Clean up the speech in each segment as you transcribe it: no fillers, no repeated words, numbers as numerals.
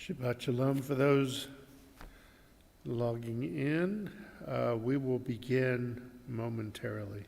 Shabbat Shalom for those logging in. We will begin momentarily.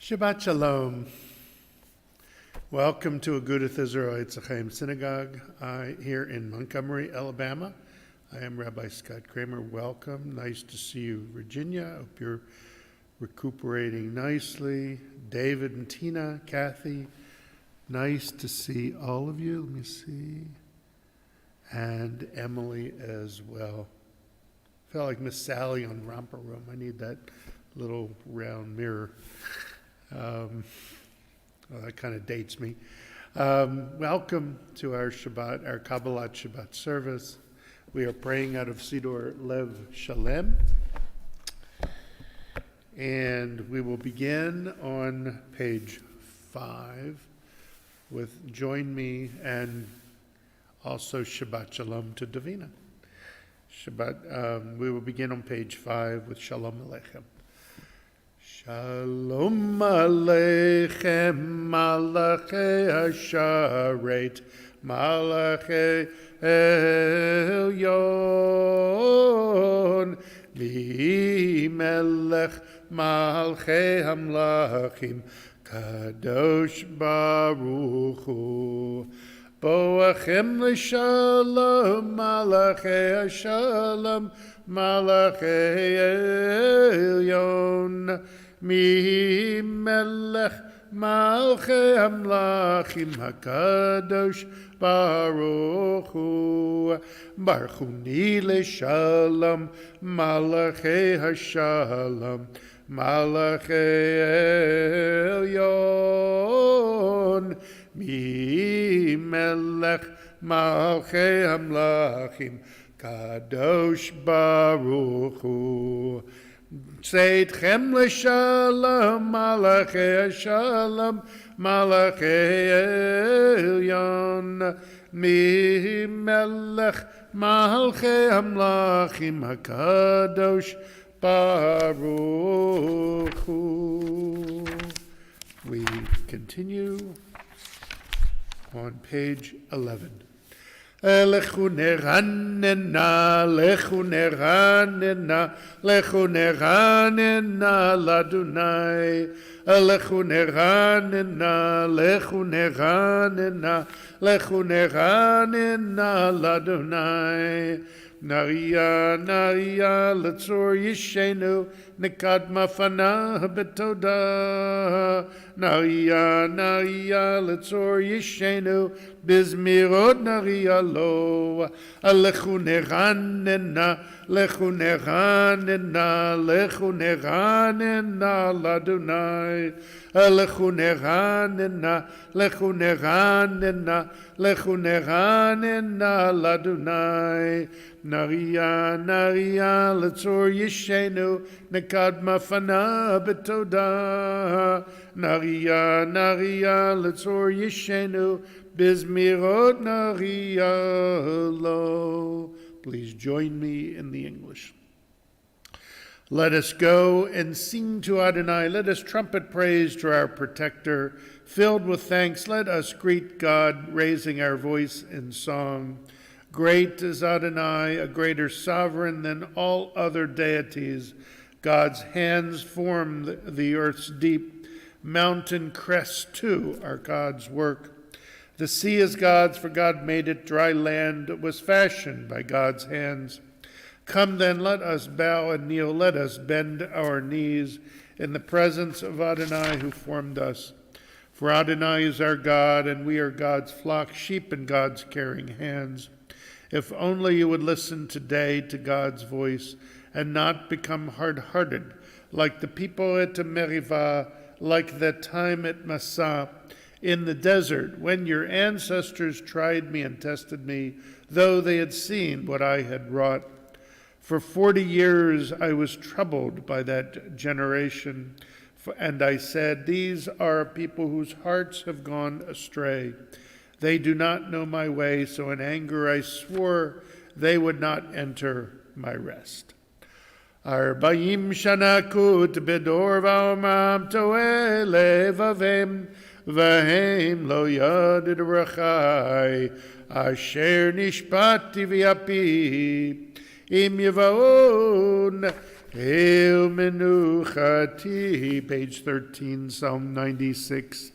Shabbat Shalom. Welcome to Agudath Etz Ahayem Synagogue here in Montgomery, Alabama. I am Rabbi Scott Kramer. Welcome. Nice to see you, Virginia. I hope you're recuperating nicely. David and Tina, Kathy, nice to see all of you. Let me see. And Emily as well. I felt like Miss Sally on Romper Room. I need that little round mirror. That kind of dates me. Welcome to our Shabbat, our Kabbalat Shabbat service. We are praying out of Siddur Lev Shalem. And we will begin on page 5 with join me and also Shabbat Shalom to Davina. We will begin on page 5 with Shalom Aleichem. Shalom Aleichem, Malachei Hasharet, Malachei Elyon, Melech Malchei Hamlachim, Kadosh Baruch Hu. Boachem l'shalom, Malachei Hashalom, Malachei Elyon, Mi melech malchei hamlachim hakadosh baruch hu. Barchuni l'shalom, Malachei hashalom, Malachei Elyon. Mi melech malchei hamlachim kadosh baruch hu. Seitchem l'shalom, Malachei Shalom, Malachei Elyon, Mi melech malchei hamlachim hakadosh baruch hu. We continue on page 11. Lechu neranena, lechu neranena, lechu neranena ladunai. Lechu neranena, lechu neranena, lechu neranena ladunai. Naria, naria, letzor yishenu, nekadma fana betoda. Naria, naria, letzor yishenu, bizmirot naria lo. Lechu neranena, lechu neranena, lechu neranena ladunai. Lechu neranena, lechu neranena, lechu neranena ladunai. Naria, naria, letzor yishenu, nekadma fana betoda. Naria, naria, letzor yishenu, bizmirot naria lo. Please join me in the English. Let us go and sing to Adonai. Let us trumpet praise to our protector. Filled with thanks, let us greet God, raising our voice in song. Great is Adonai, a greater sovereign than all other deities. God's hands form the earth's deep. Mountain crests, too, are God's work. The sea is God's, for God made it. Dry land was fashioned by God's hands. Come then, let us bow and kneel. Let us bend our knees in the presence of Adonai who formed us. For Adonai is our God, and we are God's flock, sheep in God's caring hands. If only you would listen today to God's voice and not become hard-hearted, like the people at Merivah, like that time at Massah, in the desert, when your ancestors tried me and tested me, though they had seen what I had wrought. For 40 years I was troubled by that generation, and I said, these are people whose hearts have gone astray. They do not know my way, so in anger I swore they would not enter my rest. 40 shana kut bedor va'omam to'eh levavim, v'hem lo yadid rachai, asher nishpati v'yapi, im yavaon el menuchati. Page 13, Psalm 96.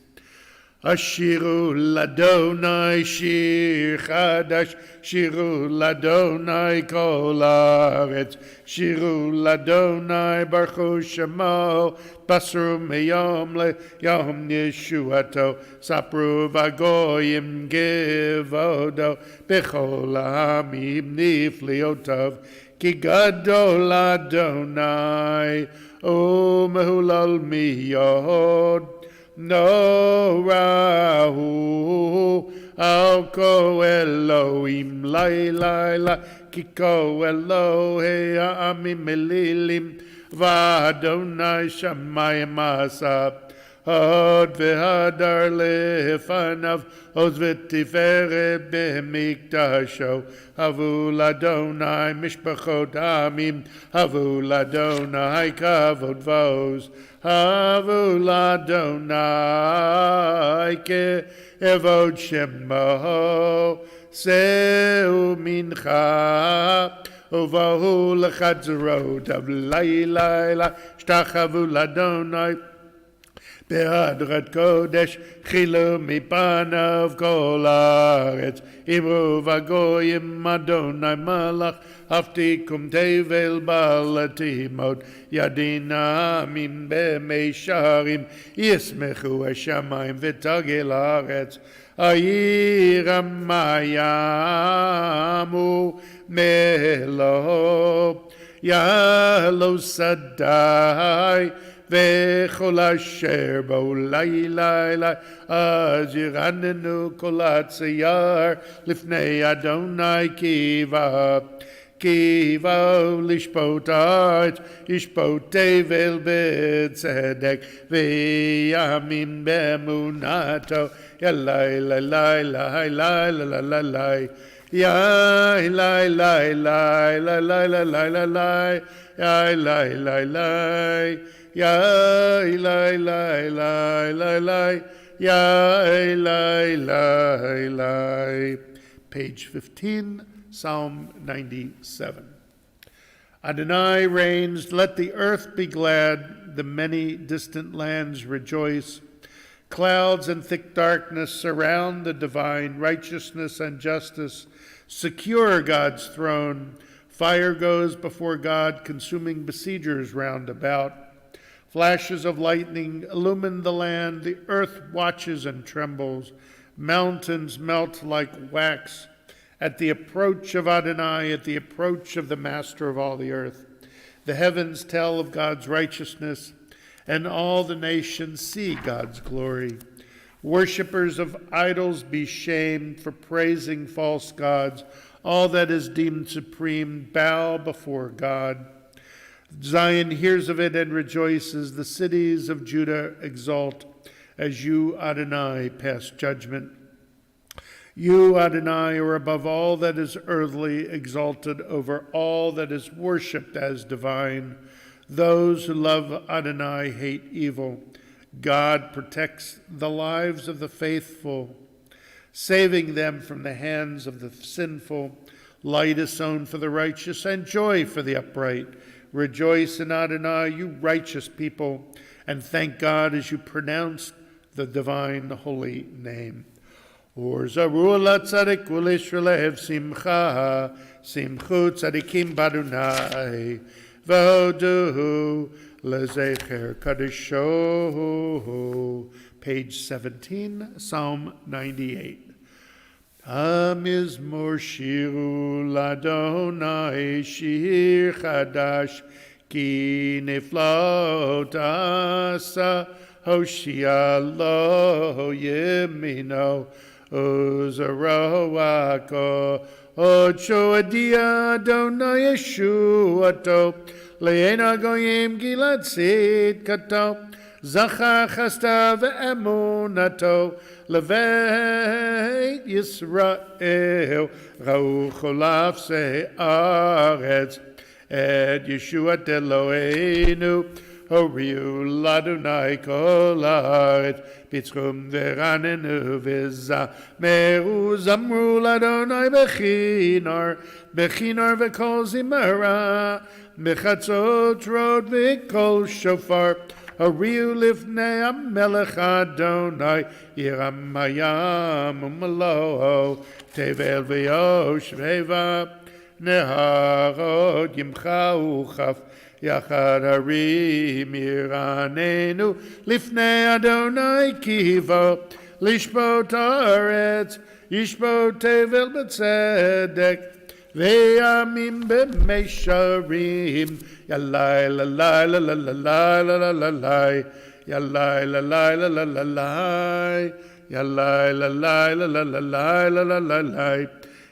Ashiru ladonai shir chadash, shiru ladonai kol haaretz, shiru ladonai baruch shemo, basru meyom leyom yeshuato, sapru vagoyim gevodo, bechol ha'amim nifliotov, ki gadol Adonai, umehulal miyod. No rahu al ko Elohim lai lai la kiko Elohe ha'amim elilim v'Adonai shamayim asa hod v'hadar lefanav oz v'tiferet b'mikdasho havu l'Adonai mishpachot ha'amim havu l'Adonai kavod v'oz havu l'Adonai ke'evod shemo seu mincha uvahu l'chatzarot av layla shtachavu l'Adonai Be'adrat kodesh chilu mipanav kol haaretz imru vagoyim Adonai malach haftikum tevel balatimot yadina min be'meisharim yismechu hashamayim v'tagel haaretz ayir hamayamu melo yalo sadai v'chol asher bo lai lai lai az yiranenu kol hatziyar lifnei Adonai kiva lishpot haaretz yishpot tevel b'tzedek v'yamim be'emunato yalai lai lai lai lai lai lai lai Yai lai lai lai lai lai lai lai lai lai Yai lai lai lai Yai lai lai lai lai lai Yai lai lai lai. Page 15, Psalm 97. Adonai reigns, let the earth be glad, the many distant lands rejoice. Clouds and thick darkness surround the divine, righteousness and justice secure God's throne. Fire goes before God, consuming besiegers round about. Flashes of lightning illumine the land, the earth watches and trembles. Mountains melt like wax at the approach of Adonai, at the approach of the Master of all the earth. The heavens tell of God's righteousness, and all the nations see God's glory. Worshippers of idols be shamed for praising false gods. All that is deemed supreme bow before God. Zion hears of it and rejoices. The cities of Judah exult as you, Adonai, pass judgment. You, Adonai, are above all that is earthly, exalted over all that is worshipped as divine. Those who love Adonai hate evil. God protects the lives of the faithful, saving them from the hands of the sinful. Light is sown for the righteous and joy for the upright. Rejoice in Adonai, you righteous people, and thank God as you pronounce the divine holy name. Or zaru latzadik ulishlev simcha, simchu tzadikim badunai, v'hodu lezecher kadisho. Page 17, Psalm 98. המזמור שירו לאדוני שיר חדש, כי נפלאות עשה הושיע לו ימינו וזרועו קודשו הודיע אדוני ישועתו לעין הגויים גילת צדקתו זכר חסדיו ואמונתו לבית ישראל ראו כל אפסי הארץ את ישועת אלוהינו הוריעו לאדוני כל הארץ פצחום ורננו וזמרו זמרו לאדוני בכינור וכל זמרה בחצות רוד וכל שופר הוריעו לפני המלך אדוני ירם הים ומלואו תבל ויושביו נהרות ימחאו כף יחד הרים ירננו לפני אדוני כי בוא לשפוט הארץ ישפוט תבל בצדק וימים במישרים ילאי ללאי ללאי ללאי ילאי ללאי ללאי ילאי ללאי ללאי ללאי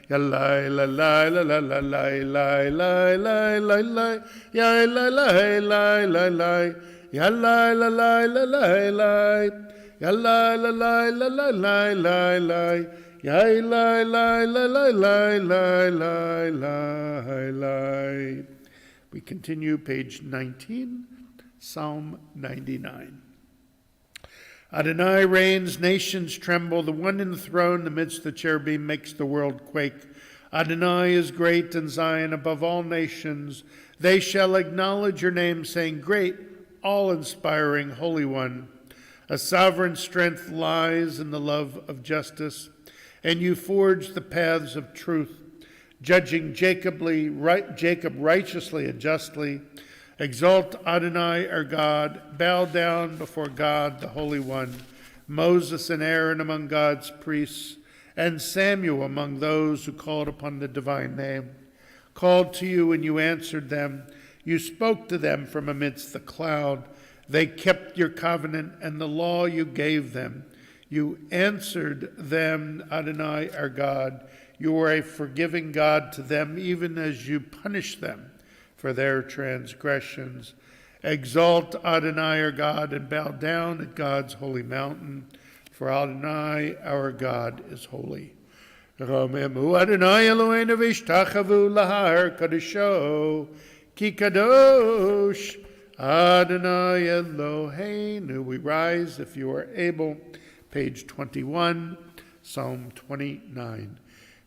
Yalai la la la la la la la la la la la ya la la la la la ya la la la la la la ya la la la la la la la la ya la la la la la la la la. We continue page 19, Psalm 99. Adonai reigns, nations tremble. The one enthroned amidst the cherubim makes the world quake. Adonai is great in Zion above all nations. They shall acknowledge your name, saying, Great, all-inspiring, Holy One. A sovereign strength lies in the love of justice, and you forge the paths of truth, judging Jacob righteously and justly. Exalt Adonai our God, bow down before God the Holy One, Moses and Aaron among God's priests, and Samuel among those who called upon the divine name. Called to you and you answered them. You spoke to them from amidst the cloud. They kept your covenant and the law you gave them. You answered them, Adonai our God. You are a forgiving God to them, even as you punish them for their transgressions. Exalt Adonai our God and bow down at God's holy mountain, for Adonai our God is holy. Romemu Adonai Eloheinu v'ishtachavu lahar kadosho ki kadosh Adonai Eloheinu. We rise, if you are able, page 21, Psalm 29.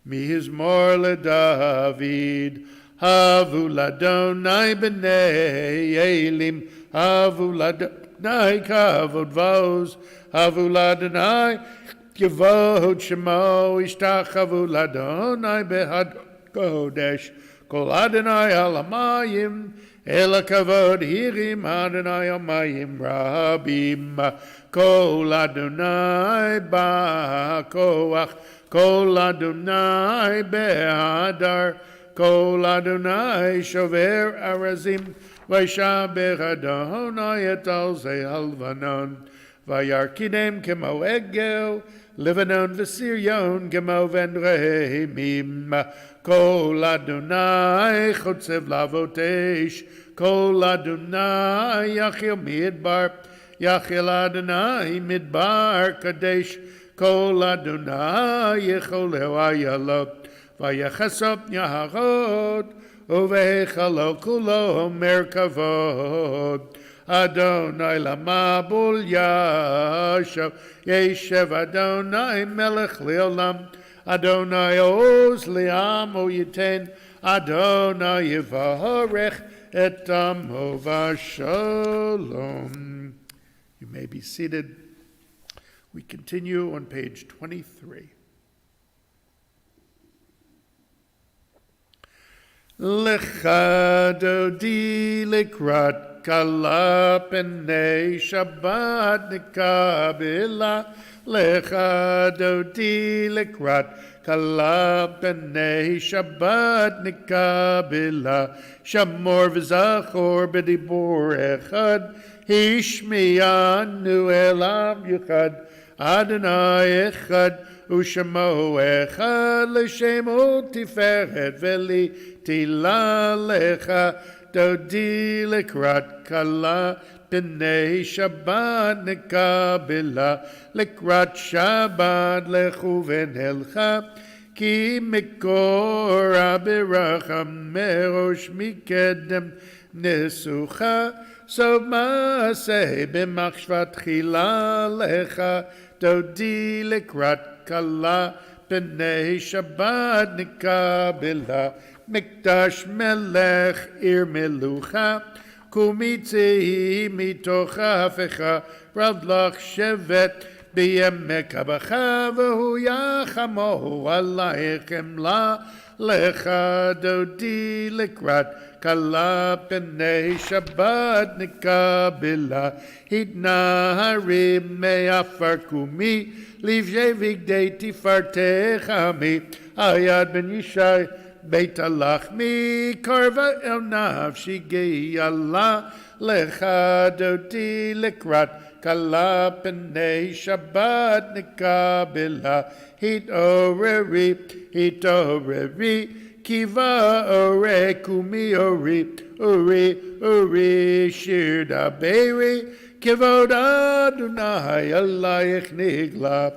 Mizmor leDavid Havu ladonai b'nei Elim, havu ladonai kavod vos, havu ladonai kavod shemo, ishtachavu ladonai behad kodesh, kol Adonai alamayim, ela kavod hirim Adonai alamayim rabim, kol Adonai ba'koach, kol Adonai behadar, Kol Adonai shover arazim, v'yishaber Adonai et al zei halvanon, v'yarkidem kemo egel, Levanon v'siryon kemo v'nreimim, Kol Adonai chotzev lavotesh, Kol Adonai yachil midbar, yachil Adonai midbar kadesh, Kol Adonai yecholeu ayalot, Vayachasop Yaharot, Uvechalo Kulo Merkavod, Adonai Lamabul Yashav, Yeshev Adonai Melech Leolam, Adonai Oz Liam Oyiten, Adonai Yivarech et Amo Vashalom. You may be seated. We continue on page 23. Lecha dodi likrat kala penei Shabbat nikabila. Lecha dodi likrat kala b'nei Shabbat nikabela shamor v'zachor b'dibur echad hishmiyanu elam yuchad Adonai echad Ushamo echad l'shemo tiferet veli tila lecha dodi lekrat kala b'nei Shabbat nekabela lekrat Shabbat lechu v'nelcha ki mikora beracham merosh mikedem nesucha so maaseh b'machshvat chila lecha dodi lekrat kala b'nei Shabbat nikabela mikdash melech ir melucha kumitzi mitoch hafecha radlach shevet b'yemek habacha v'hu yachamohu alaychem la lecha dodi lekrat kala b'nei Shabbat nikabela hitnaharim me'afar kumi livjei vigdei tifartechami ayad ben Yishai beit alachmi karva el nafshi gei Allah lecha dodi lekrat kala b'nei Shabbat nikabela hitoreri kiva ore kumi uri shir daberi kivod Adonai alayich nigla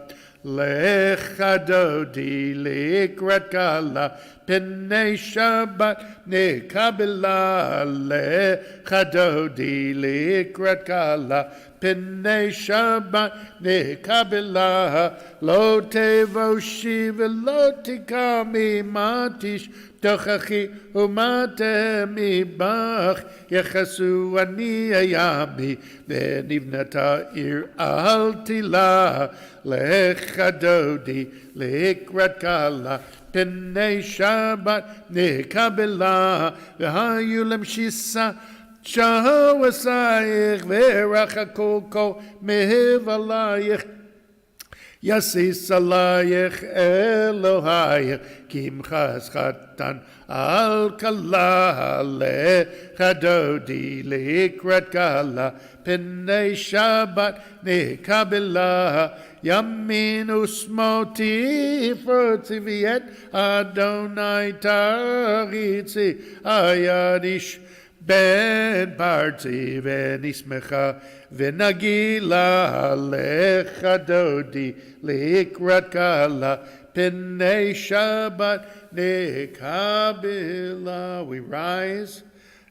lecha dodi lekrat kala b'nei Shabbat nikabela lecha dodi lekrat kala b'nei Shabbat nikabela lo tevoshi v'lo tikami matish tochachi umatemi bach yechasu ani ayami v'nivnata ir al tila lecha dodi lekrat kala b'nei Shabbat nikabela v'hayu lemshisa Shahawasayich v'rachakoko mehivalayich Yasis alayich Elohayich kimchas chatan al kala lecha dodi lekrat kala b'nei Shabbat nikabela yamin usmoti frotzi v'yet Adonai taritzi ayadish Ben parti venismecha venagila lecha dodi lekrat kala b'nei Shabbat nekabela. We rise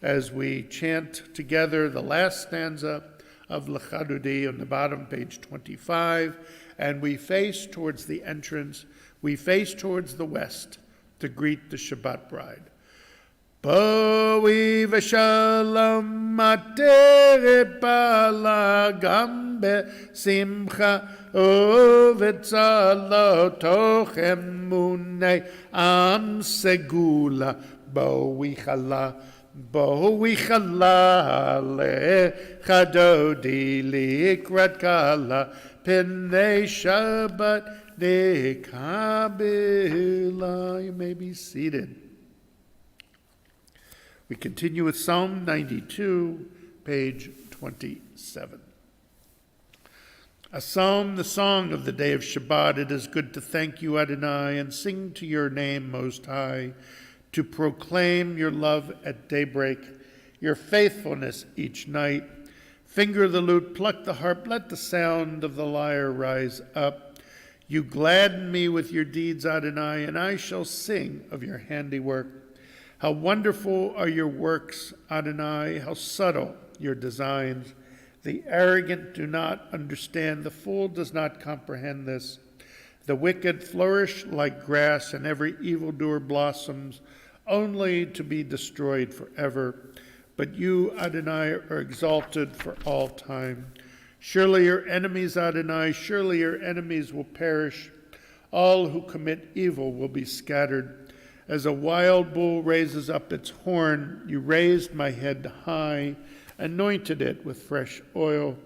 as we chant together the last stanza of Lecha Dodi on the bottom, page 25, and we face towards the entrance, we face towards the west to greet the Shabbat bride. Boi v'shalom materet bala gambe simcha uvetzalo toch emunei am segula boi chala lecha dodi likrat kala b'nei Shabbat nekabela. You may be seated. We continue with Psalm 92, page 27. A psalm, the song of the day of Shabbat. It is good to thank you, Adonai, and sing to your name, Most High, to proclaim your love at daybreak, your faithfulness each night. Finger the lute, pluck the harp, let the sound of the lyre rise up. You gladden me with your deeds, Adonai, and I shall sing of your handiwork. How wonderful are your works, Adonai, how subtle your designs. The arrogant do not understand, the fool does not comprehend this. The wicked flourish like grass, and every evildoer blossoms, only to be destroyed forever. But you, Adonai, are exalted for all time. Surely your enemies, Adonai, surely your enemies will perish. All who commit evil will be scattered. As a wild bull raises up its horn, you raised my head high, anointed it with fresh oil.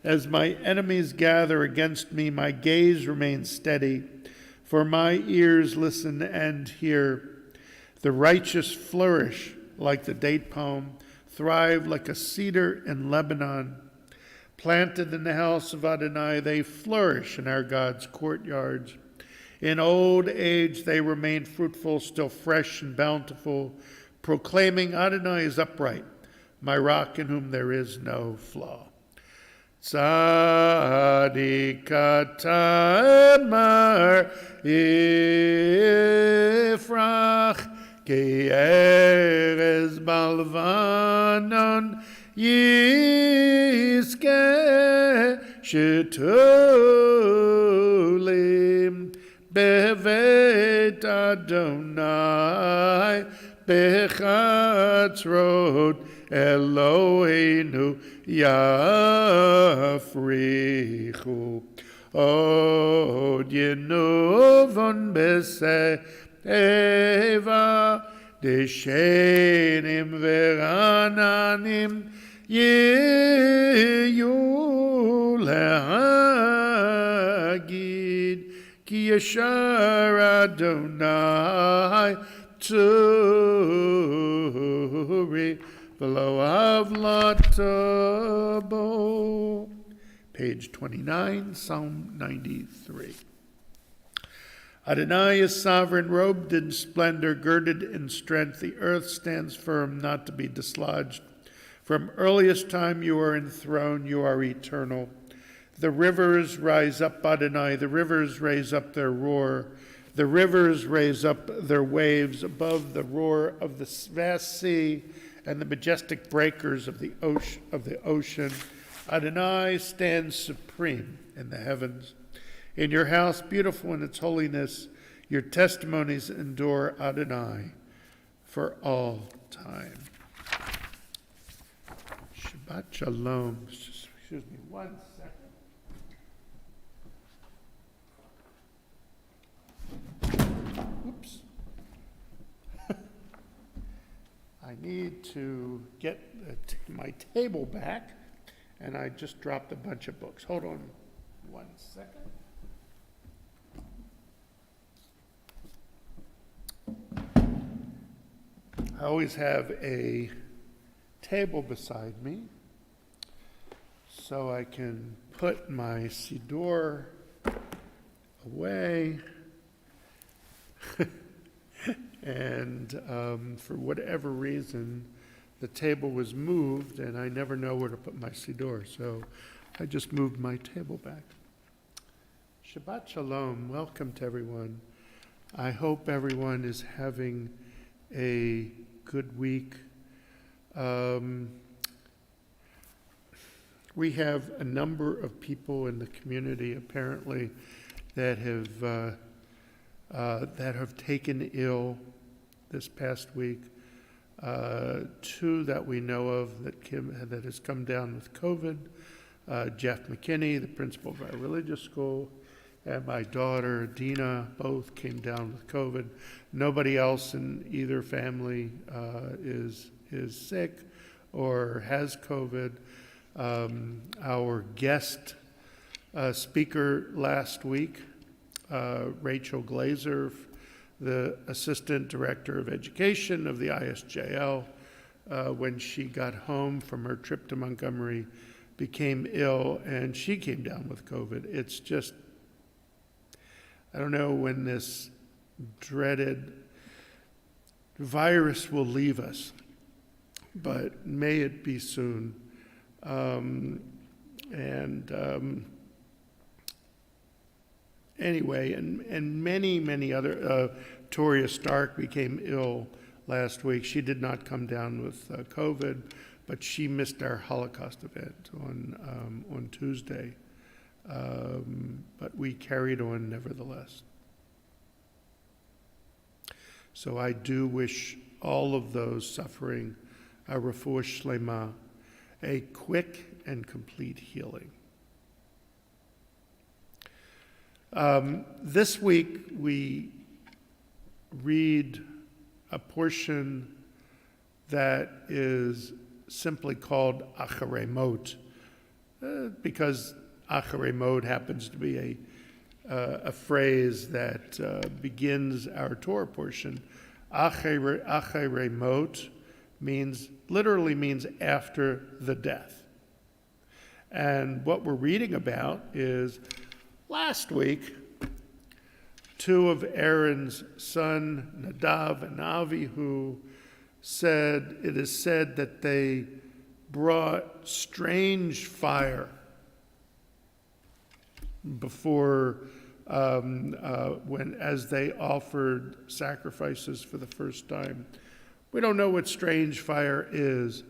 As my enemies gather against me, my gaze remains steady. For my ears listen and hear. The righteous flourish like the date palm, thrive like a cedar in Lebanon. Planted in the house of Adonai, they flourish in our God's courtyards. In old age they remain fruitful, still fresh and bountiful, proclaiming Adonai is upright, my rock in whom there is no flaw. Tzadik Tamar Yifrach Ke'erez Balvanon Yizke Shetulim Bevet Adonai Bechatzrot Eloheinu Yafrichu Od Yenuvon Beseva Deshenim Verananim Yeyu Lehagid Ki Yashar Adonai Turi Below Avlatabo. Page 29, Psalm 93. Adonai is sovereign, robed in splendor, girded in strength. The earth stands firm, not to be dislodged. From earliest time you are enthroned, you are eternal. The rivers rise up, Adonai. The rivers raise up their roar. The rivers raise up their waves above the roar of the vast sea and the majestic breakers of the ocean. Adonai stands supreme in the heavens. In your house, beautiful in its holiness, your testimonies endure, Adonai, for all time. Shabbat Shalom. Excuse me 1 second. Oops. I need to get my table back, and I just dropped a bunch of books. Hold on 1 second. I always have a table beside me so I can put my siddur away. And for whatever reason, the table was moved, and I never know where to put my siddur, so I just moved my table back. Shabbat Shalom. Welcome to everyone. I hope everyone is having a good week. We have a number of people in the community, apparently, that have taken ill this past week. 2 that we know of that has come down with COVID. Jeff McKinney, the principal of our religious school, and my daughter Dina both came down with COVID. Nobody else in either family is sick or has COVID. Our guest speaker last week, Rachel Glazer, the Assistant Director of Education of the ISJL, when she got home from her trip to Montgomery, became ill, and she came down with COVID. It's just, I don't know when this dreaded virus will leave us, but may it be soon. Anyway, and many other, Toria Stark became ill last week. She did not come down with COVID, but she missed our Holocaust event on Tuesday. But we carried on nevertheless. So I do wish all of those suffering a refuah shlema, a quick and complete healing. This week we read a portion that is simply called Acharei Mot, because Acharei Mot happens to be a phrase that begins our Torah portion. Acharei mot literally means after the death. And what we're reading about is last week, two of Aaron's son, Nadav and Avihu, it is said that they brought strange fire before, as they offered sacrifices for the first time. We don't know what strange fire is,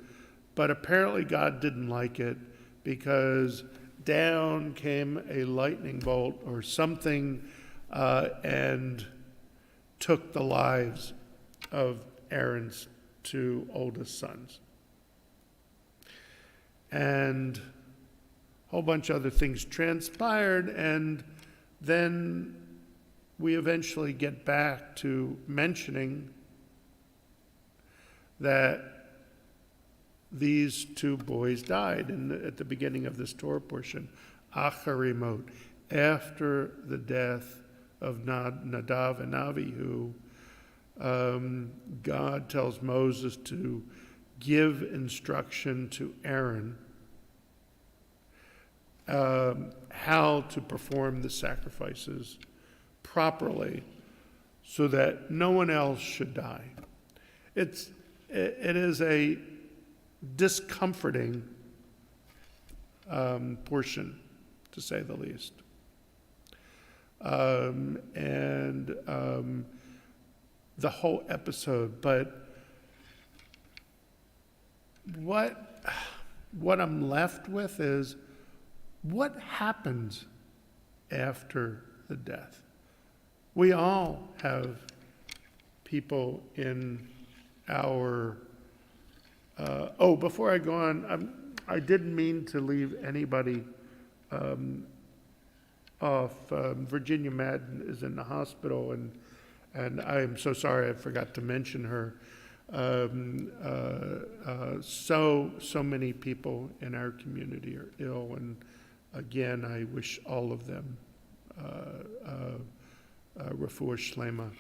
but apparently God didn't like it because down came a lightning bolt or something and took the lives of Aaron's two oldest sons. And a whole bunch of other things transpired, and then we eventually get back to mentioning that these two boys died at the beginning of this Torah portion, Acharei mot, after the death of Nadav and Avihu. God tells Moses to give instruction to Aaron how to perform the sacrifices properly so that no one else should die. It is a discomforting portion, to say the least. The whole episode, but what I'm left with is what happens after the death. We all have people in our before I go on, I didn't mean to leave anybody off. Virginia Madden is in the hospital, and I am so sorry I forgot to mention her. So many people in our community are ill, and again, I wish all of them refuah shlema.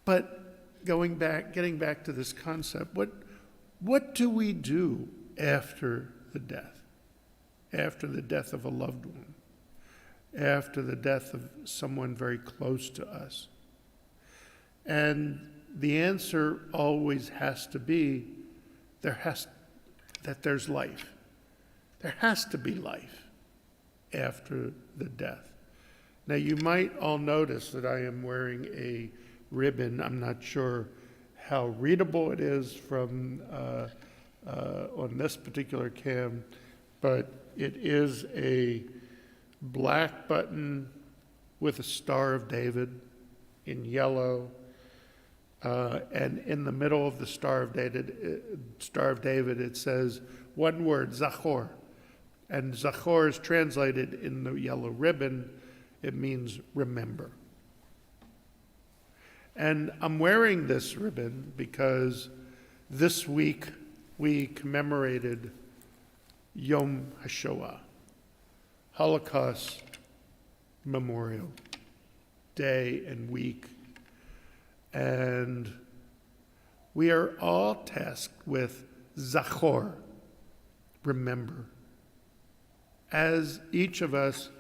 But getting back to this concept, what do we do after the death? After the death of a loved one? After the death of someone very close to us? And the answer always has to be that there's life. There has to be life after the death. Now, you might all notice that I am wearing a ribbon. I'm not sure how readable it is from on this particular cam, but it is a black button with a Star of David in yellow, and in the middle of the Star of David, it says one word, Zachor. And Zachor is translated in the yellow ribbon. It means remember. And I'm wearing this ribbon because this week we commemorated Yom HaShoah, Holocaust Memorial Day and week. And we are all tasked with Zachor, remember. As each of us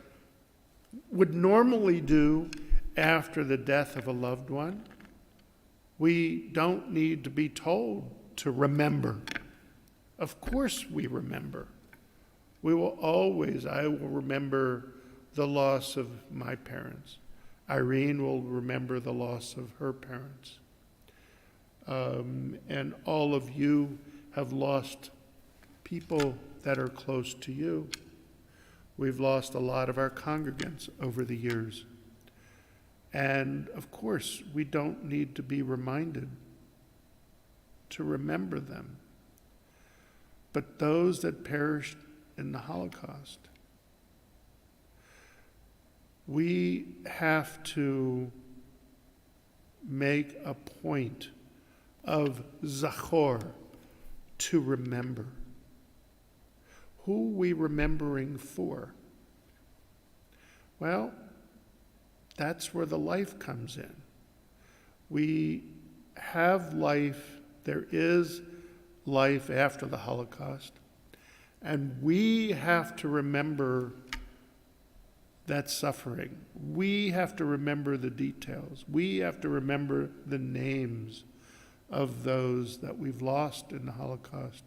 would normally do after the death of a loved one, we don't need to be told to remember. Of course we remember. I will remember the loss of my parents. Irene will remember the loss of her parents. And all of you have lost people that are close to you. We've lost a lot of our congregants over the years. And of course, we don't need to be reminded to remember them. But those that perished in the Holocaust, we have to make a point of Zachor, to remember. Who are we remembering for? Well, that's where the life comes in. We have life, there is life after the Holocaust, and we have to remember that suffering. We have to remember the details. We have to remember the names of those that we've lost in the Holocaust.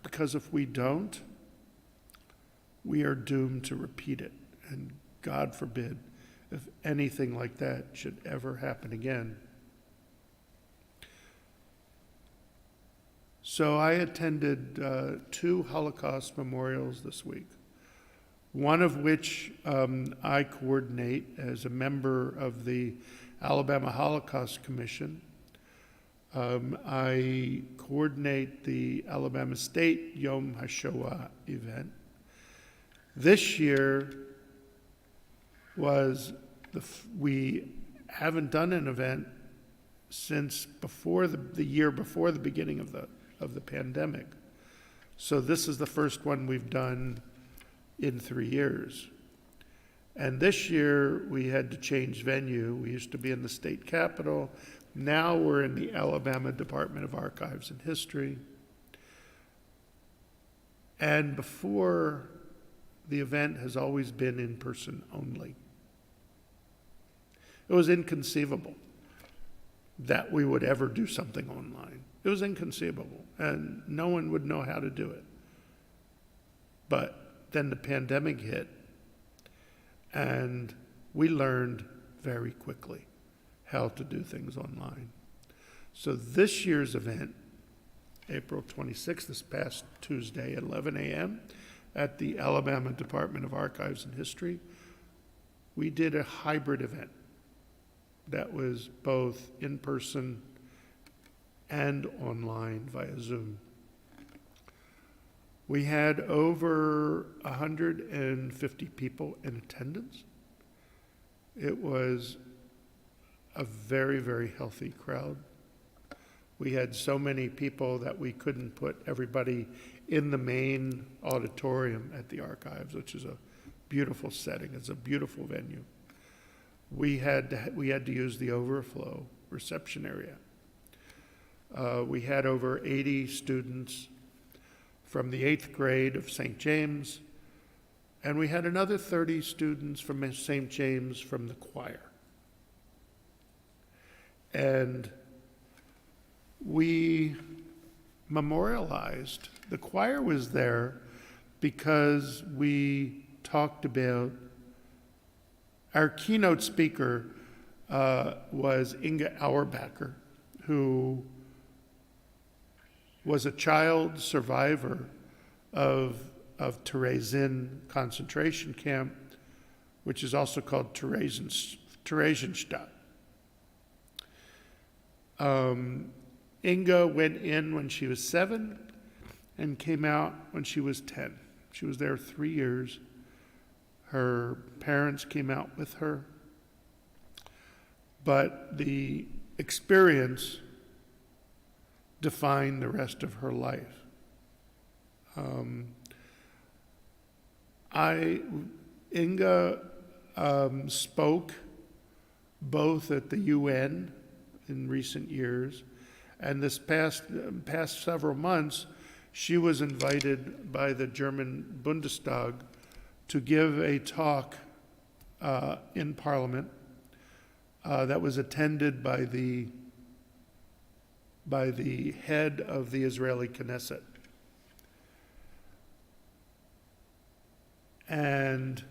Because if we don't, we are doomed to repeat it. And God forbid if anything like that should ever happen again. So I attended 2 Holocaust memorials this week, one of which I coordinate as a member of the Alabama Holocaust Commission. I coordinate the Alabama State Yom HaShoah event. This year we haven't done an event since before the year before the beginning of the pandemic. So this is the first one we've done in 3 years. And this year we had to change venue. We used to be in the state capitol. Now we're in the Alabama Department of Archives and History. And before, the event has always been in person only. It was inconceivable that we would ever do something online. It was inconceivable, and no one would know how to do it. But then the pandemic hit, and we learned very quickly how to do things online. So this year's event, April 26th, this past Tuesday at 11 a.m., at the Alabama Department of Archives and History, we did a hybrid event that was both in person and online via Zoom. We had over 150 people in attendance. It was a very, very healthy crowd. We had so many people that we couldn't put everybody in the main auditorium at the archives, which is a beautiful setting. It's a beautiful venue. We had to use the overflow reception area. We had over 80 students from the 8th grade of St. James, and we had another 30 students from St. James from the choir. And we memorialized. The choir was there because we talked about, our keynote speaker was Inga Auerbacher, who was a child survivor of Theresienstadt concentration camp, which is also called Theresienstadt. Inga went in when she was 7 and came out when she was 10. She was there 3 years. Her parents came out with her. But the experience defined the rest of her life. Inga spoke both at the UN in recent years, and this past several months, she was invited by the German Bundestag to give a talk in Parliament that was attended by the head of the Israeli Knesset. And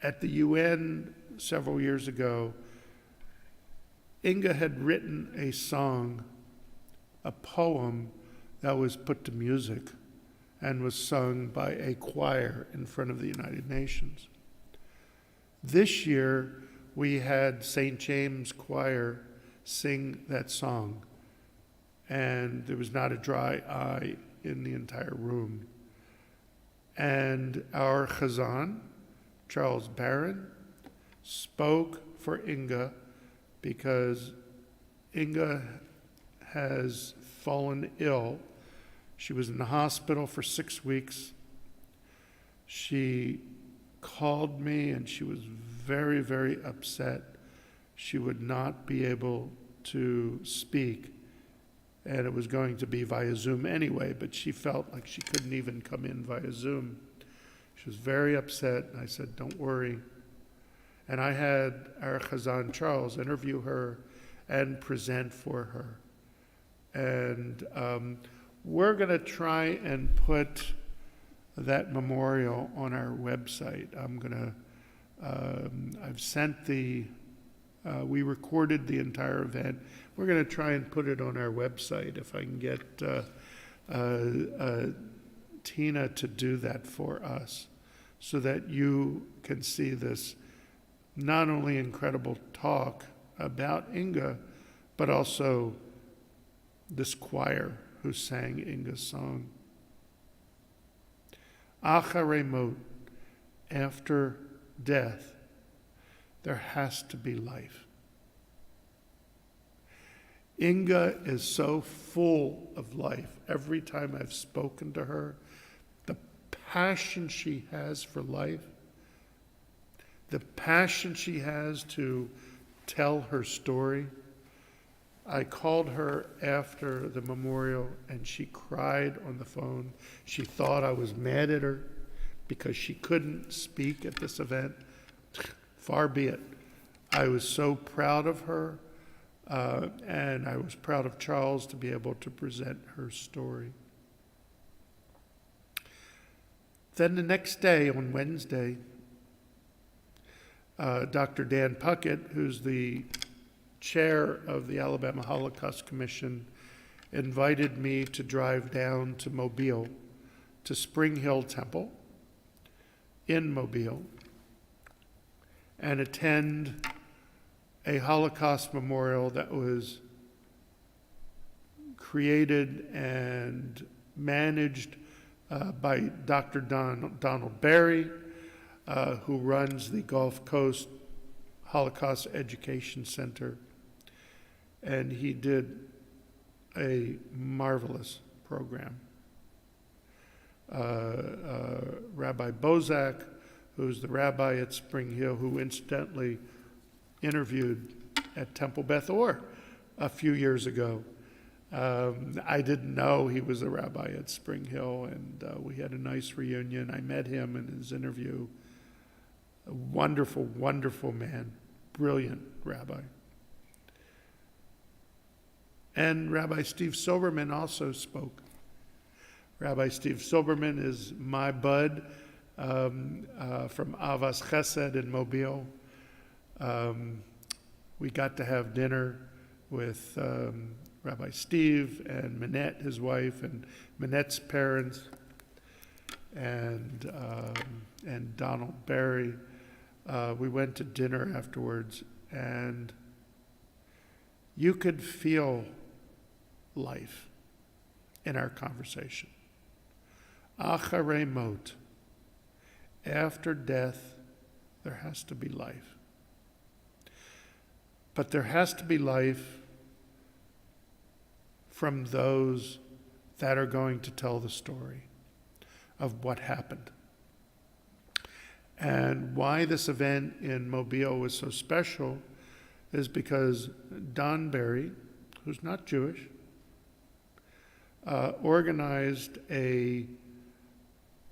at the UN several years ago, Inga had written a song, a poem that was put to music and was sung by a choir in front of the United Nations. This year, we had St. James Choir sing that song, and there was not a dry eye in the entire room. And our Chazan, Charles Barron, spoke for Inga because Inga has fallen ill. She was in the hospital for 6 weeks. She called me, and she was very, very upset. She would not be able to speak, and it was going to be via Zoom anyway, but she felt like she couldn't even come in via Zoom. She was very upset, and I said, don't worry. And I had our Chazan Charles interview her and present for her. And we're going to try and put that memorial on our website. I've sent we recorded the entire event. We're going to try and put it on our website if I can get Tina to do that for us, so that you can see this not only incredible talk about Inga, but also this choir who sang Inga's song. Acharei mot, after death, there has to be life. Inga is so full of life. Every time I've spoken to her, the passion she has for life, the passion she has to tell her story. I called her after the memorial, and she cried on the phone. She thought I was mad at her because she couldn't speak at this event. Far be it. I was so proud of her, and I was proud of Charles to be able to present her story. Then the next day, on Wednesday, Dr. Dan Puckett, who's the chair of the Alabama Holocaust Commission, invited me to drive down to Mobile, to Spring Hill Temple in Mobile, and attend a Holocaust memorial that was created and managed by Dr. Donald Berry, who runs the Gulf Coast Holocaust Education Center. And he did a marvelous program. Rabbi Bozak, who's the rabbi at Spring Hill, who incidentally interviewed at Temple Beth Or a few years ago. I didn't know he was a rabbi at Spring Hill, and we had a nice reunion. I met him in his interview. A wonderful, wonderful man, brilliant rabbi. And Rabbi Steve Silberman also spoke. Rabbi Steve Silberman is my bud from Avas Chesed in Mobile. We got to have dinner with Rabbi Steve and Minette, his wife, and Minette's parents, and Donald Berry. We went to dinner afterwards, and you could feel life in our conversation. Acharei mot, after death, there has to be life. But there has to be life from those that are going to tell the story of what happened. And why this event in Mobile was so special is because Don Berry, who's not Jewish, organized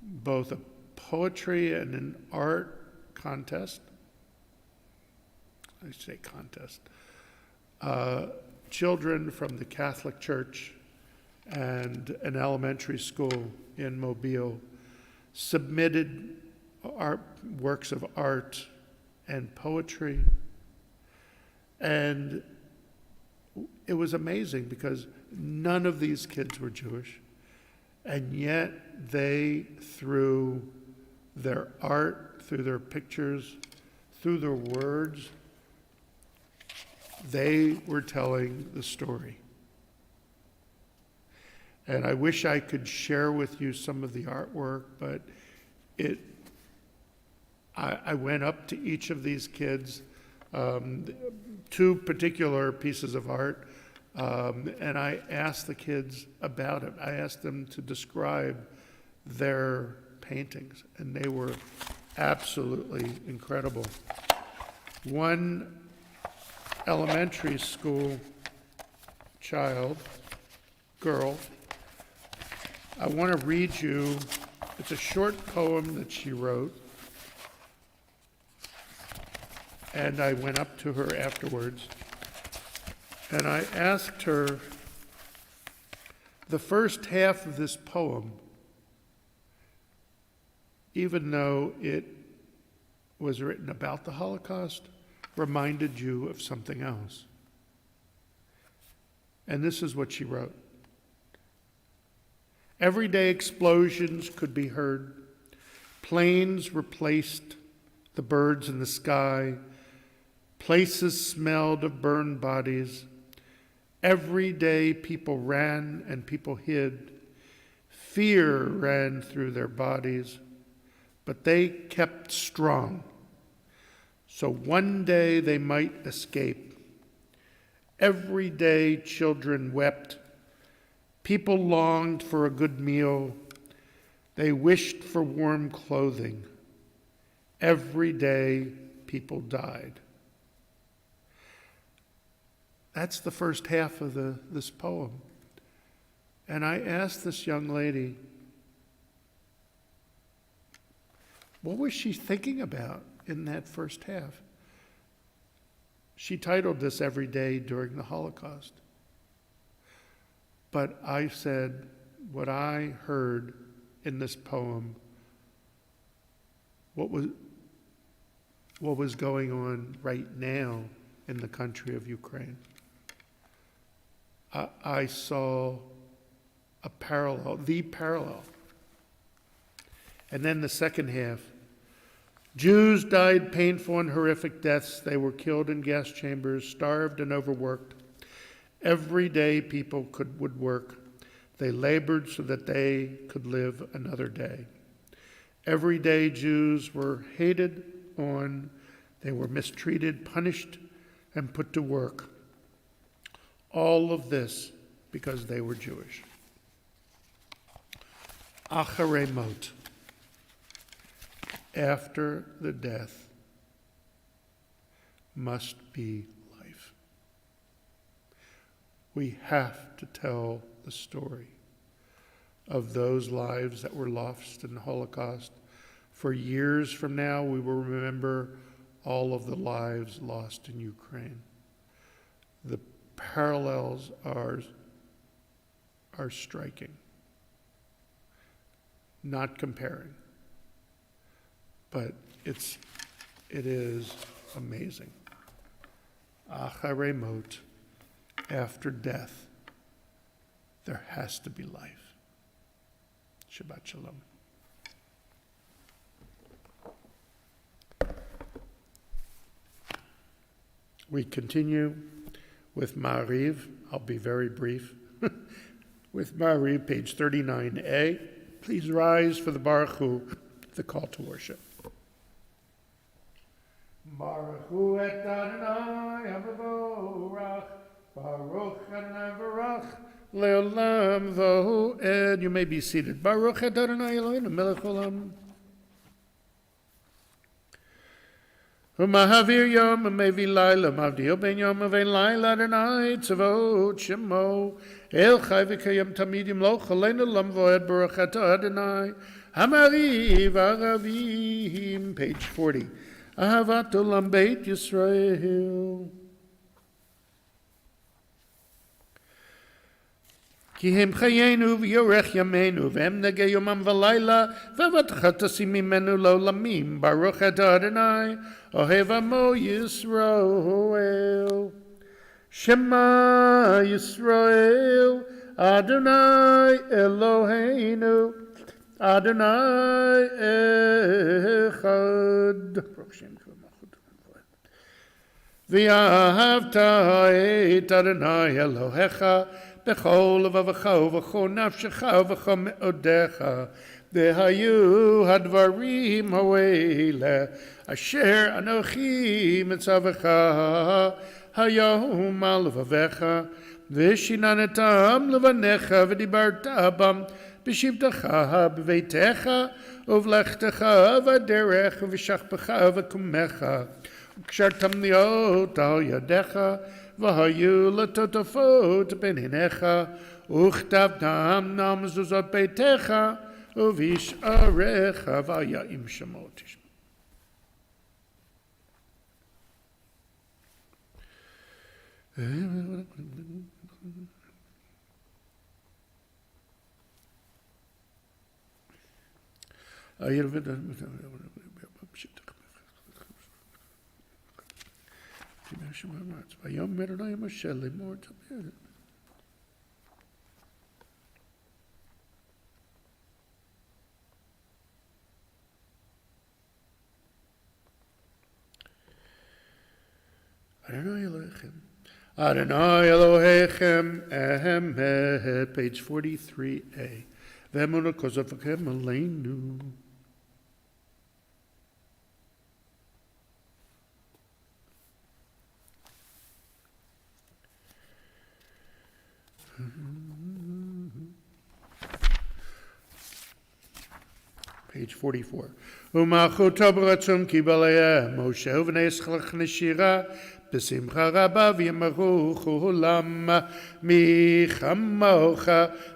both a poetry and an art contest. I say contest. Children from the Catholic Church and an elementary school in Mobile submitted works of art and poetry. And it was amazing because none of these kids were Jewish, and yet they, through their art, through their pictures, through their words, they were telling the story. And I wish I could share with you some of the artwork, but I went up to each of these kids, two particular pieces of art, and I asked the kids about it. I asked them to describe their paintings, and they were absolutely incredible. One elementary school girl, I want to read you, it's a short poem that she wrote, and I went up to her afterwards, and I asked her the first half of this poem, even though it was written about the Holocaust, reminded you of something else. And this is what she wrote. Everyday explosions could be heard. Planes replaced the birds in the sky. Places smelled of burned bodies. Every day people ran and people hid. Fear ran through their bodies, but they kept strong. So one day they might escape. Every day children wept. People longed for a good meal. They wished for warm clothing. Every day people died. That's the first half of this poem. And I asked this young lady, what was she thinking about in that first half? She titled this Every Day During the Holocaust. But I said, what I heard in this poem, what was going on right now in the country of Ukraine. I saw a parallel, the parallel. And then the second half, Jews died painful and horrific deaths. They were killed in gas chambers, starved and overworked. Every day people would work. They labored so that they could live another day. Every day Jews were hated on. They were mistreated, punished, and put to work. All of this because they were Jewish. Acharei mot. After the death must be life. We have to tell the story of those lives that were lost in the Holocaust. For years from now, we will remember all of the lives lost in Ukraine. The parallels are striking. Not comparing. But it is amazing. Acharei mot, after death, there has to be life. Shabbat shalom. We continue with Ma'ariv. I'll be very brief. With Ma'ariv, page 39a. Please rise for the Baruch Hu, the call to worship. Baruch Hu et Adonai HaMevorach, Baruch Adonai Barach, Le'olam V'Ho'ed. You may be seated. Baruch et Adonai Eloheinu Melech Olam. U'mahavir yom u'mevi laila, mavdil ben yom u'vein laila Adonai tzavot shemo, El chai v'kayim tamid yimloch aleinu lam v'oed Baruch et Adonai HaMariv Aravim. Page 40. Ahavat Olam Beit Yisrael. Ki hem chayenu v'yorech yameinu v'hem nege yomam v'layla v'avatcha tasim mimenu l'olamim Baruch et Adonai ohev amo Yisrael. Shema Yisrael Adonai Eloheinu Adonai Echad. V'ahavta et Adonai Elohecha b'chol levavecha u'v'chol nafshecha u'v'chol me'odecha v'hayu hadvarim ha'ele asher anochi mitzavecha hayom al levavecha v'shinanetam levanecha v'dibarta bam בשבתך בביתך ובלכתך בדרך ובשכבך וקומך וקשרתם להיות על ידיך והיו לטוטפות בין עיניך וכתבתם על מזוזות ביתך ובשעריך והיה עם שמות. ויאמר אדוני משה לאמור דבר. Adonai Elohim. Adonai Elohim, Emet, page 43a. V'emuna kozavachem aleinu. Page 44. U'machuto b'ratzon kibaleh Moshe u'vnei Yisrael neshira בשמחה רבה ויאמרו כולם מי כמוך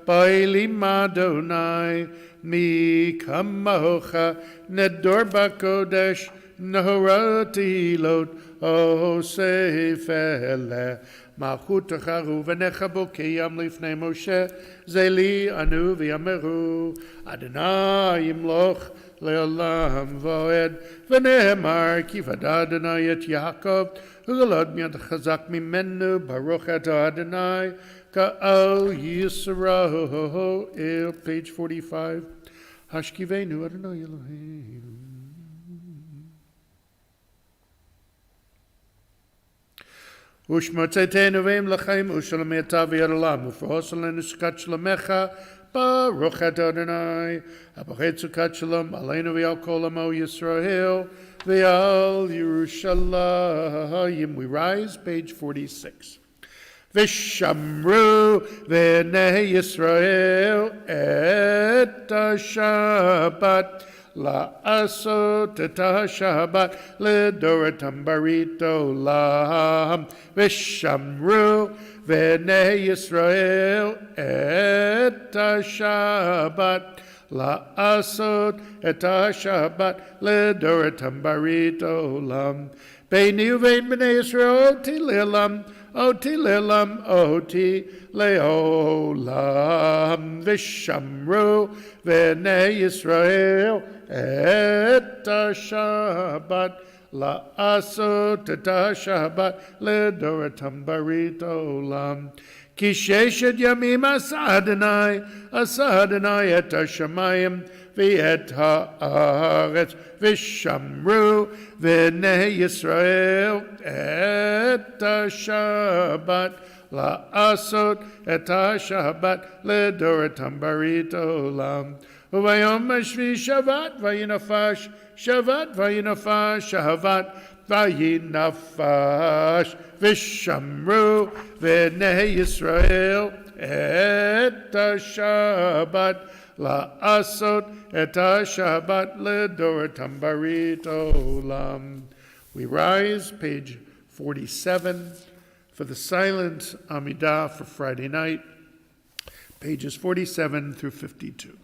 באלים אדוני מי כמוך נדור בקודש נהורות תהילות אוסף אלה מלכותך ובניך בוקיים לפני משה זה לי ענו ויאמרו אדוני ימלוך לעולם ועד ונאמר כי ודע אדוני את יעקב ולעוד מיד חזק ממנו ברוך אתה אדוני כאל ישראל page 45 השכיבנו אדוני אלוהינו ושמוצאתנו ואמלכם ושלומתה ויד עולם ופרוס עלינו סוכת שלומך ברוך אתה אדוני הברכת סוכת שלום עלינו ועל כל עמו ישראל ועל ירושלים. We rise, page 46. ושמרו בני ישראל את השבת לעשות את השבת לדורתם ברית עולם ושמרו בני ישראל את השבת לעשות את השבת לדורתם ברית עולם ביני ובין בני ישראל אותי לעולם אותי לעולם ושמרו בני ישראל את השבת לעשות את השבת לדורתם ברית עולם כי ששת ימים עשה אדוני את השמיים ואת הארץ ושמרו בני ישראל את השבת לעשות את השבת לדורתם ברית עולם וביום השביעי שבת וינפש שבת וינפש שבת וינפש ושמרו בני ישראל את השבת לעשות את השבת לדורתם ברית עולם. We rise, page 47, for the silent Amidah for Friday night, pages 47 through 52.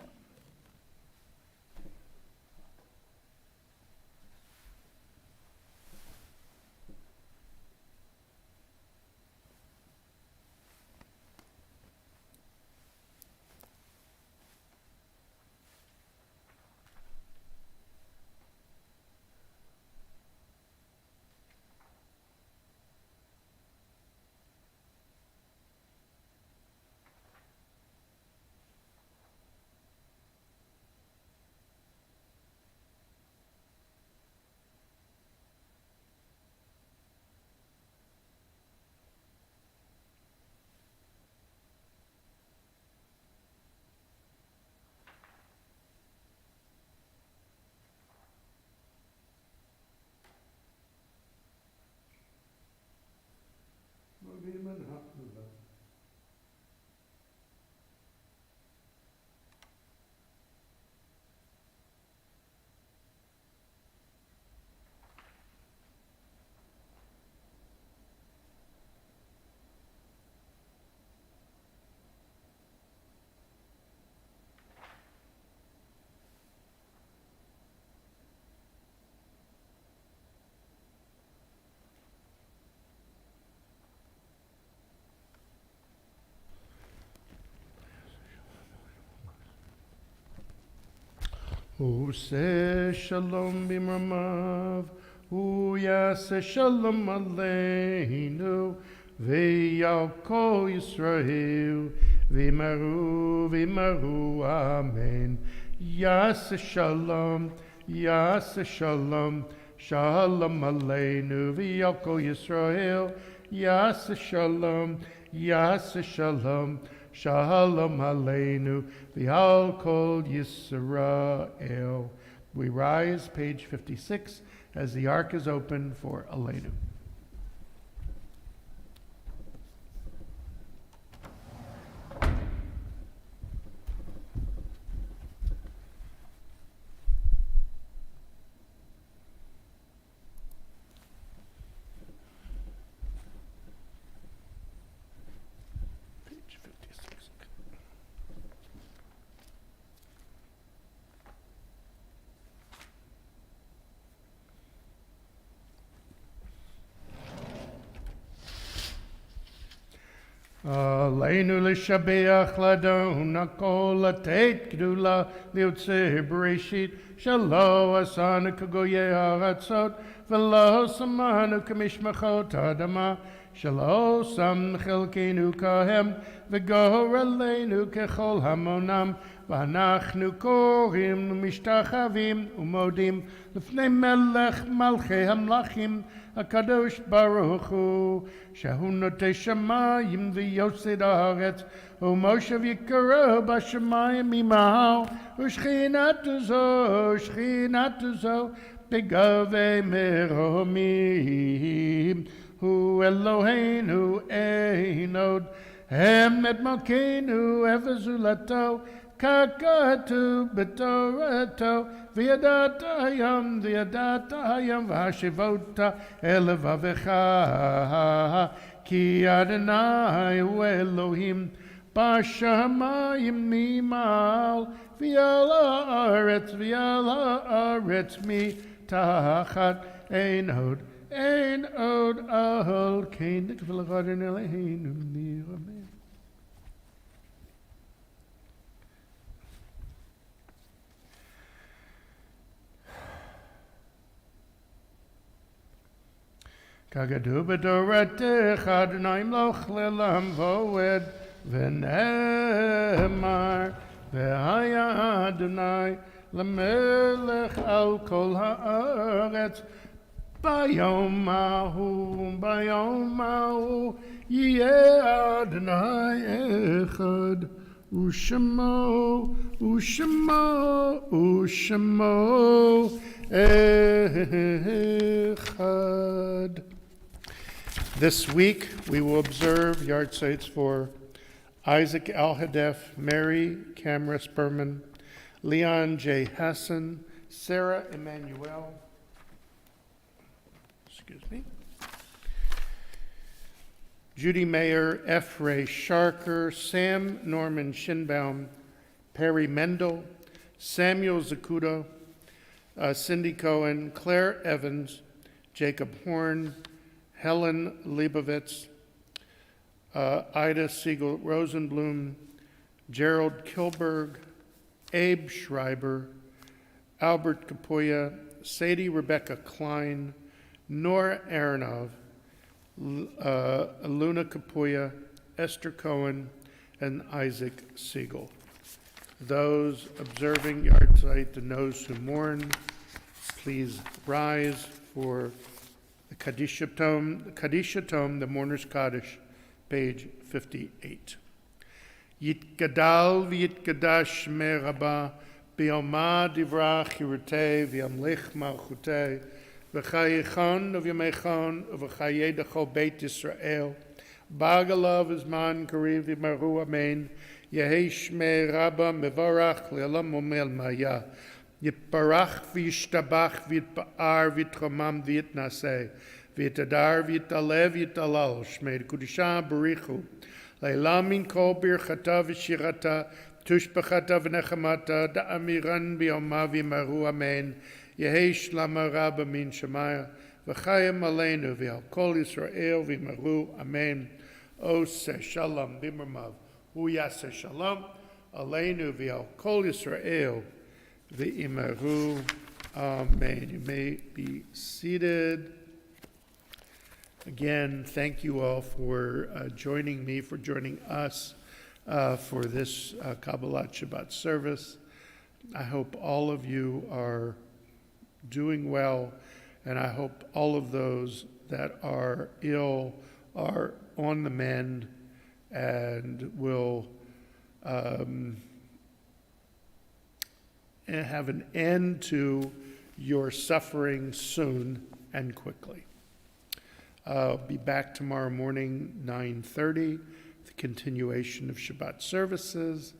Ose shalom bimramav, Uyase shalom aleinu, V'yal kol Yisrael, V'maru, V'maru, Amen. Yase shalom, Shalom aleinu, V'yal kol Yisrael, Yase shalom, Shalom aleinu, v'al kol Yisrael. We rise, page 56, as the ark is open for Aleinu. Aleinu l'shabeach ladon hakol latet gdula liutzeh bereshit shalo asanu kagoyei haratzot v'lo samanu kamishmachot adama shalo sam chelkenu kahem v'gor aleinu kechol hamonam v'anachnu korim mishtachavim umodim l'fnei melech malchei hamlachim HaKadosh Baruch Hu, Shehu Notei Shamayim v'Yosed Haaretz, U'Moshe v'Yikaro b'Shamayim imahal, U'Shchinatu zo, B'Gavei Meromim, Hu Eloheinu ein od, Hem et Malkeinu Evazulato, Kakatu b'Torato, V'yadat Ahayem v'hashivota elevavecha, Ki Adonai hu Elohim, B'shamayim mimal, V'yal haaretz mi tachat, Ein od al kein v'legadin Eloheinu niramen. Kagadu b'doratech Adonai mloch le'lam voed v'nemar v'haya Adonai l'melech al kol haaretz bayom mahu yeh Adonai echad u'shemo echad. This week, we will observe yahrzeits for Isaac Al-Hadef, Mary Camera Sperman, Leon J. Hassan, Sarah Emanuel, Judy Mayer, F. Ray Sharker, Sam Norman Shinbaum, Perry Mendel, Samuel Zakuda, Cindy Cohen, Claire Evans, Jacob Horn, Helen Leibovitz, Ida Siegel Rosenblum, Gerald Kilberg, Abe Schreiber, Albert Kapoya, Sadie Rebecca Klein, Nora Aronov, Luna Kapoya, Esther Cohen, and Isaac Siegel. Those observing yahrzeit and those who mourn, please rise for the Kaddish Tome, the Mourner's Kaddish, page 58. Yitgadal v'yitgadash shmei Rabbah, b'yoma divrach chirutei v'yamlich malchutei, v'chayechon v'yamechon v'chayei d'chol Beit Yisrael, b'agalav izman kariv v'maru amen, Yehei shmei Rabbah mevarach le'olam omel maya, Yitbarach v'yishtabach v'yitba'ar v'yitchomam v'yitnaseh, v'yitadar v'yitalev v'yitalal, shmei d'kudisha barichu, le'elam min kol birchata v'shirata, tushbachata v'nechamata, da'amiran b'yoma v'yimaru amen, Yehei shlama Rabbah min Shemaya, v'chayim aleinu v'al kol Yisrael v'yimaru amen. Oseh shalom b'mramav, hu yaseh shalom aleinu v'al kol Yisrael v'imeru. Amen. You may be seated. Again, thank you all for joining me, for joining us for this Kabbalat Shabbat service. I hope all of you are doing well, and I hope all of those that are ill are on the mend and will have an end to your suffering soon and quickly. I'll be back tomorrow morning, 9:30, the continuation of Shabbat services.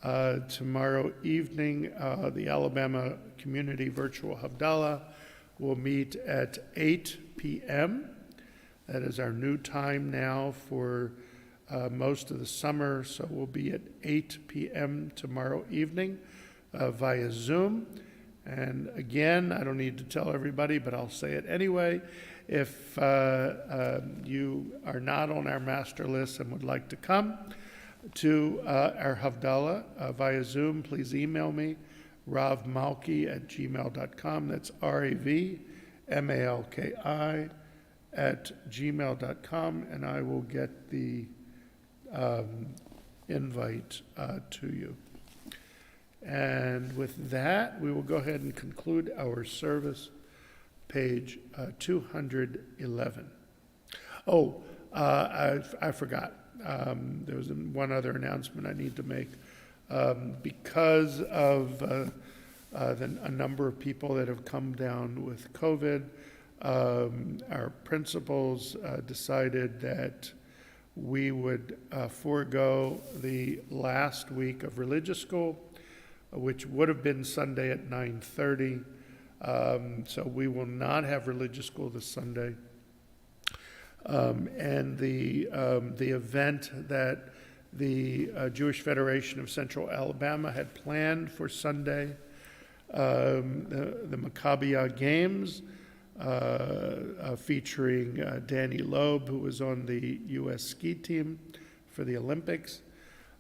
Tomorrow evening, the Alabama Community Virtual Havdalah will meet at 8 p.m. That is our new time now for most of the summer, so we'll be at 8 p.m. tomorrow evening via Zoom. And again, I don't need to tell everybody, but I'll say it anyway. If you are not on our master list and would like to come to our Havdalah via Zoom, please email me, ravmalki@gmail.com. That's ravmalki@gmail.com, and I will get the invite to you. And with that, we will go ahead and conclude our service, page 211. Oh, I forgot. There was one other announcement I need to make. Because of a number of people that have come down with COVID, our principals decided that we would forego the last week of religious school, which would have been Sunday at 9:30. So we will not have religious school this Sunday. And the event that the Jewish Federation of Central Alabama had planned for Sunday, the Maccabiah Games, featuring Danny Loeb, who was on the U.S. ski team for the Olympics,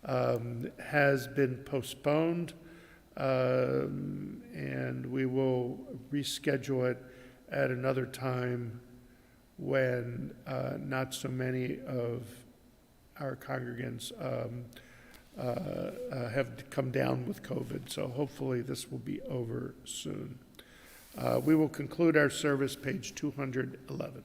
has been postponed. And we will reschedule it at another time when not so many of our congregants have come down with COVID. So hopefully this will be over soon. We will conclude our service, page 211.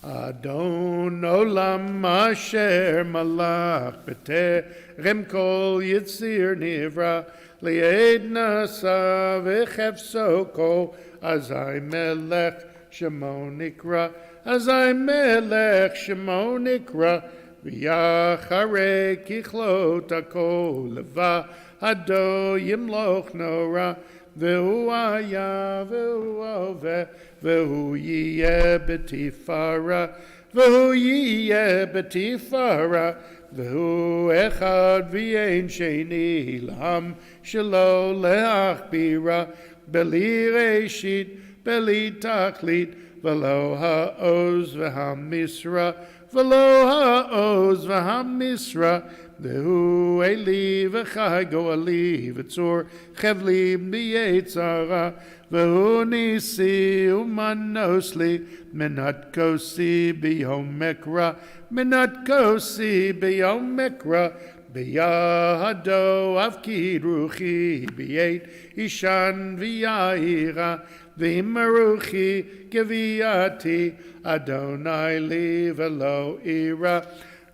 Adon olam asher malach b'terem kol yitzir nivra li'ed nasa v'chefso kol azai melech shemo nikra azai melech shemo nikra v'yacharei kichlot hakol leva hado yimloch nora V'hu haya, v'hu oveh, v'hu yiyeh b'tifara, v'hu yiyeh b'tifara, v'hu echad v'yein sheni l'am shelo le'achbira, beli reshit, beli tachlit, v'lo ha'oz v'hamisra, v'lo ha'oz v'hamisra, V'hu eli v'chai go'ali v'tzor chevli b'yetzara v'hu nisi u'manosli menat kosi b'yom mekra menat kosi b'yom mekra b'yahado avkid ruchi b'yet ishan v'yahira v'immeruchi geviyati Adonai li v'lo ira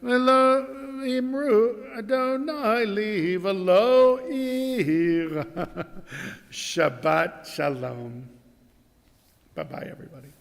v'lo Imru Adonai li v'lo ira. Shabbat shalom. Bye-bye, everybody.